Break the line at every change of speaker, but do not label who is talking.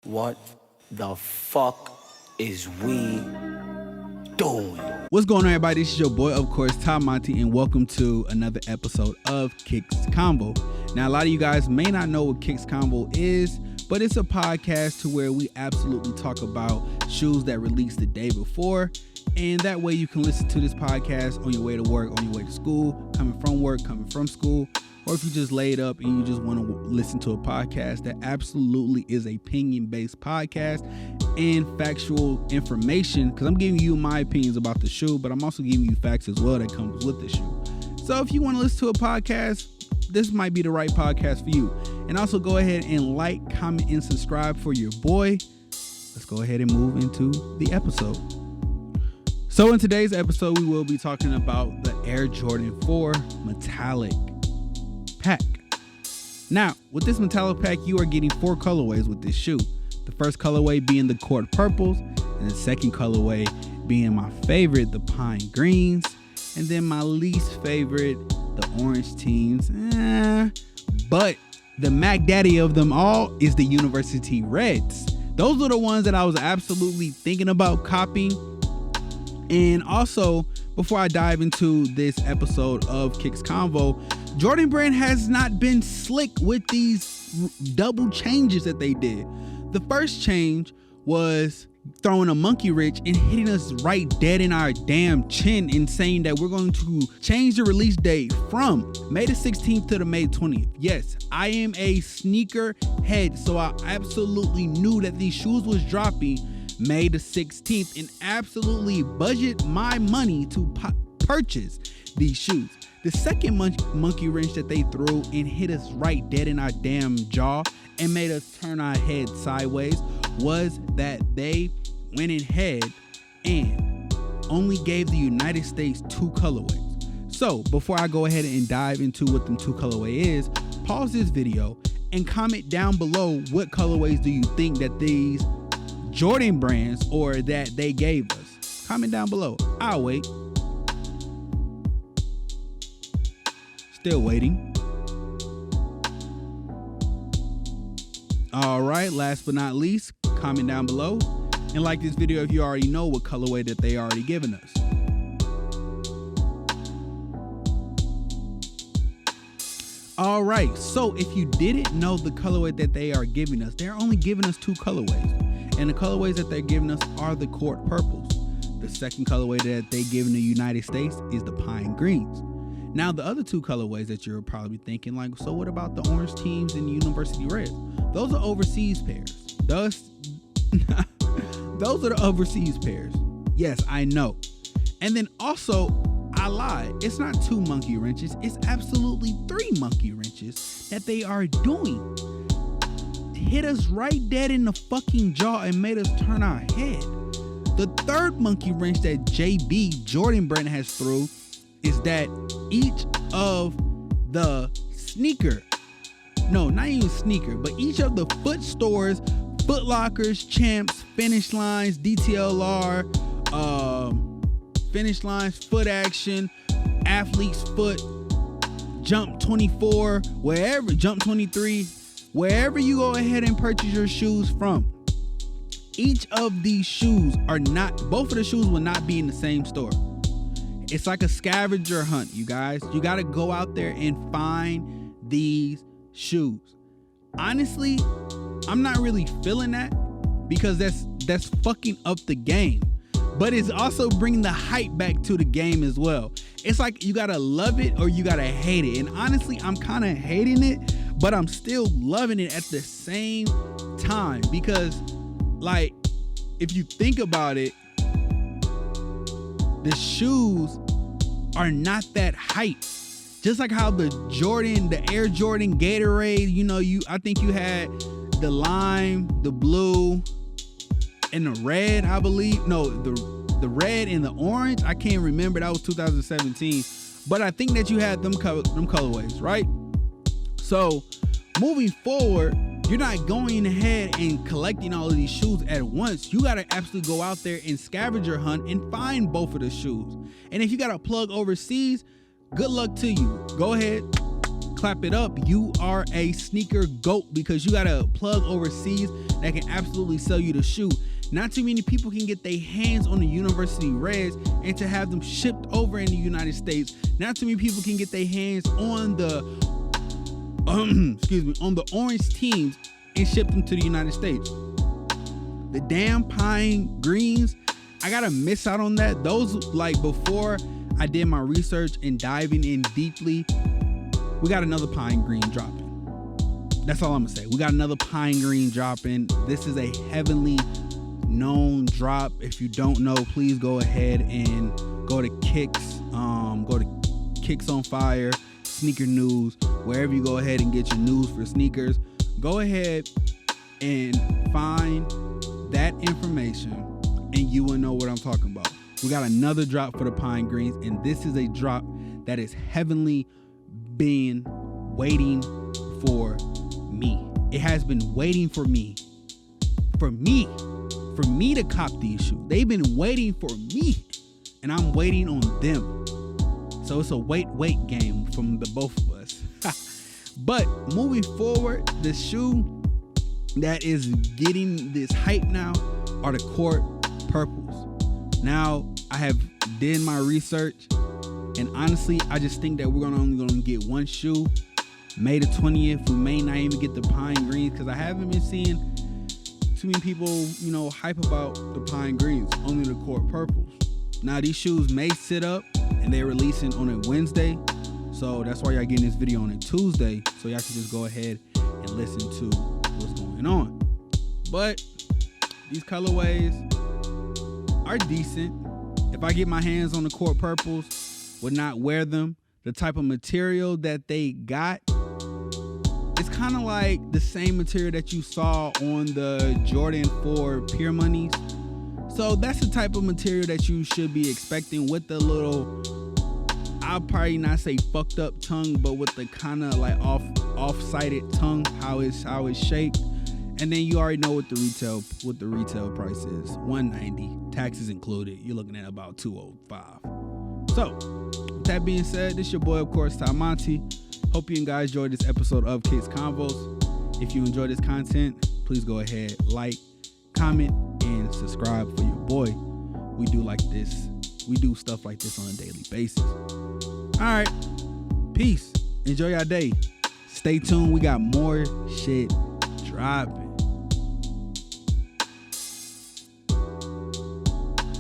What the fuck is we doing?
What's going on, everybody? This is your boy, of course, Tom Monty, and welcome to another episode of Kicks Konvo. Now, a lot of you guys may not know what Kicks Konvo is, but it's a podcast to where we absolutely talk about shoes that released the day before, and that way you can listen to this podcast on your way to work, on your way to school, coming from work, coming from school, or if you just laid up and you just want to listen to a podcast that absolutely is a opinion-based podcast and factual information, because I'm giving you my opinions about the shoe, but I'm also giving you facts as well that comes with the shoe. So if you want to listen to a podcast, this might be the right podcast for you. And also go ahead and like, comment, and subscribe for your boy. Let's go ahead and move into the episode. So in today's episode, we will be talking about the Air Jordan 4 Metallic Pack. Now, with this metallic pack, you are getting 4 colorways with this shoe. The first colorway being the court purples, and the second colorway being my favorite, the pine greens, and then my least favorite, the orange teams. But the Mac Daddy of them all is the University Reds. Those are the ones that I was absolutely thinking about copying. And also, before I dive into this episode of Kicks Konvo, Jordan Brand has not been slick with these double changes that they did. The first change was throwing a monkey wrench and hitting us right dead in our damn chin and saying that we're going to change the release date from May the 16th to the May 20th. Yes, I am a sneaker head, so I absolutely knew that these shoes was dropping May the 16th and absolutely budget my money to purchase these shoes. The second monkey wrench that they threw and hit us right dead in our damn jaw and made us turn our head sideways was that they went ahead and only gave the United States 2 colorways. So before I go ahead and dive into what them 2 colorway is, pause this video and comment down below what colorways do you think that these Jordan brands or that they gave us. Comment down below. I'll wait. Still waiting. All right, last but not least, comment down below and like this video if you already know what colorway that they already given us. All right, so if you didn't know the colorway that they are giving us, they're only giving us 2 colorways. And the colorways that they're giving us are the court purples. The second colorway that they give in the United States is the pine greens. Now, the other 2 colorways that you're probably thinking, like, so what about the orange teams and University Reds? Those are overseas pairs. Those are the overseas pairs. Yes, I know. And then also, I lied. It's not 2 monkey wrenches. It's absolutely 3 monkey wrenches that they are doing. Hit us right dead in the fucking jaw and made us turn our head. The third monkey wrench that Jordan Brand has threw is that each of the each of the foot stores, Foot Lockers, Champs, Finish Lines, DTLR, Finish Lines, Foot Action, Athlete's Foot, Jump 24, Jump 23, wherever you go ahead and purchase your shoes from, each of these shoes both of the shoes will not be in the same store. It's like a scavenger hunt, you guys. You got to go out there and find these shoes. Honestly, I'm not really feeling that because that's fucking up the game. But it's also bringing the hype back to the game as well. It's like you got to love it or you got to hate it. And honestly, I'm kind of hating it, but I'm still loving it at the same time because, like, if you think about it, the shoes are not that hype. Just like how the Air Jordan Gatorade, I think you had the lime, the blue, and the red, I believe. No, the red and the orange. I can't remember. That was 2017. But I think that you had them colorways, right? So moving forward, you're not going ahead and collecting all of these shoes at once. You got to absolutely go out there and scavenger hunt and find both of the shoes. And if you got a plug overseas, good luck to you. Go ahead, clap it up. You are a sneaker GOAT because you got a plug overseas that can absolutely sell you the shoe. Not too many people can get their hands on the University Reds and to have them shipped over in the United States. Not too many people can get their hands on the on the orange teams and ship them to the United States. The damn pine greens, I gotta miss out on that. Those, like, before I did my research and diving in deeply, we got another pine green dropping. That's all I'm gonna say. We got another pine green dropping. This is a heavily known drop. If you don't know, please go ahead and go to Kicks. Go to Kicks on Fire, Sneaker News, wherever you go ahead and get your news for sneakers. Go ahead and find that information and you will know what I'm talking about. We got another drop for the pine greens, and this is a drop that is heavily been waiting for me. It has been waiting for me to cop these shoes. They've been waiting for me, and I'm waiting on them. So it's a wait game from the both of us. But moving forward, the shoe that is getting this hype now are the court purples. Now, I have did my research, and honestly, I just think that we're only gonna get one shoe. May the 20th, we may not even get the pine greens because I haven't been seeing too many people, hype about the pine greens, only the court purples. Now, these shoes may sit up and they're releasing on a Wednesday. So that's why y'all getting this video on a Tuesday. So y'all can just go ahead and listen to what's going on. But these colorways are decent. If I get my hands on the court purples, would not wear them. The type of material that they got, it's kind of like the same material that you saw on the Jordan 4 Pure Moneys. So that's the type of material that you should be expecting with the little, I'll probably not say fucked up tongue, but with the kind of like off-sided tongue, how it's shaped. And then you already know what the retail price is. $190, taxes included. You're looking at about $205. So with that being said, this is your boy, of course, Ty Monty. Hope you guys enjoyed this episode of Kicks Convos. If you enjoy this content, please go ahead, like, comment, and subscribe for your boy. We do stuff like this on a daily basis. All right, peace. Enjoy your day. Stay tuned. We got more shit dropping.